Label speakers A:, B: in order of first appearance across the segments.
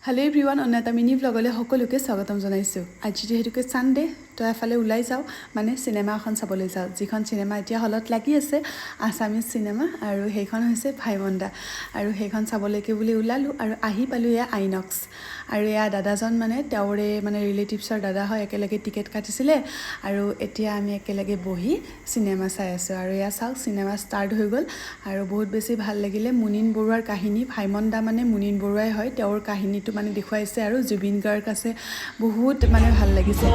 A: Hello' everyone, অন্য এটা mini ব্লগলৈ সকলোকে স্বাগতম জনাইছোঁ। আজি যিহেতুকে ছানডে, তো এফালে ওলাই যাওঁ, মানে চিনেমা এখন চাবলৈ যাওঁ, যিখন চিনেমা এতিয়া হলত লাগি আছে, আছামিজ চিনেমা, আৰু সেইখন হৈছে ভাইমন্দা। আৰু সেইখন চাবলৈকে বুলি ওলালোঁ আৰু আহি পালোঁ এয়া আইনক্স। আৰু এয়া দাদাজন মানে তেওঁৰে মানে ৰিলেটিভছৰ দাদা হয়, একেলগে টিকেট কাটিছিলে আৰু এতিয়া আমি একেলগে বহি চিনেমা চাই আছোঁ। আৰু এয়া চাওক, চিনেমা ষ্টাৰ্ট হৈ গ'ল আৰু বহুত বেছি ভাল লাগিলে। মুনীন বৰুৱাৰ কাহিনী, ভাইমন্দা মানে মুনীন বৰুৱাই হয়, তেওঁৰ কাহিনীটো মানে দেখুৱাইছে আৰু জুবিন গাৰ্গ আছে, বহুত মানে ভাল লাগিছে।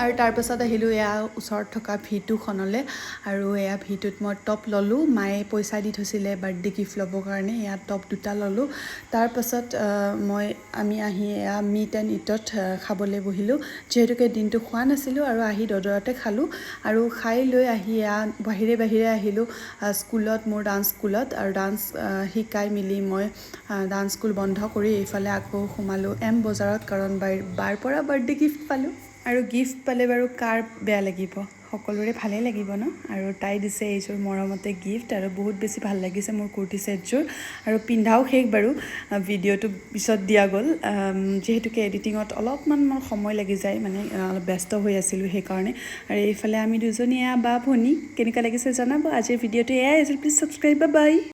A: আৰু তাৰপাছত আহিলোঁ এয়া ওচৰত থকা V2খনলৈ, আৰু এয়া V2ত মই টপ ল'লোঁ। মায়ে পইচা দি থৈছিলে বাৰ্থডে গিফ্ট ল'বৰ কাৰণে, এয়া টপ দুটা ল'লোঁ। তাৰপাছত আমি আহি এয়া মিট এণ্ড ইটত খাবলৈ বহিলোঁ, যিহেতুকে দিনটো খোৱা নাছিলোঁ আৰু আহি দদৰতে খালোঁ। আৰু খাই লৈ আহি এয়া বাহিৰে আহিলোঁ স্কুলত, মোৰ ডান্স স্কুলত। আৰু ডান্স শিকাই মেলি মই ডান্স স্কুল বন্ধ কৰি এইফালে আকৌ সোমালোঁ এম বজাৰত, কাৰণ বাৰ পৰা বাৰ্থডে গিফ্ট পালোঁ। আৰু গিফ্ট পালে বাৰু কাৰ বেয়া লাগিব, সকলোৰে ভালেই লাগিব ন। আৰু তাই দিছে এইযোৰ মৰমতে গিফ্ট, আৰু বহুত বেছি ভাল লাগিছে মোৰ কুৰ্তি ছেটযোৰ। আৰু পিন্ধাও শেষ বাৰু, ভিডিঅ'টো পিছত দিয়া গ'ল, যিহেতুকে এডিটিঙত অলপমান মোৰ সময় লাগি যায়, মানে অলপ ব্যস্ত হৈ আছিলোঁ সেইকাৰণে। আৰু এইফালে আমি দুজনী এয়া বা ভনী, কেনেকুৱা লাগিছে জনাব। আজিৰ ভিডিঅ'টো এয়াই আছিল, প্লিজ ছাবস্ক্ৰাইব, বাই বাই।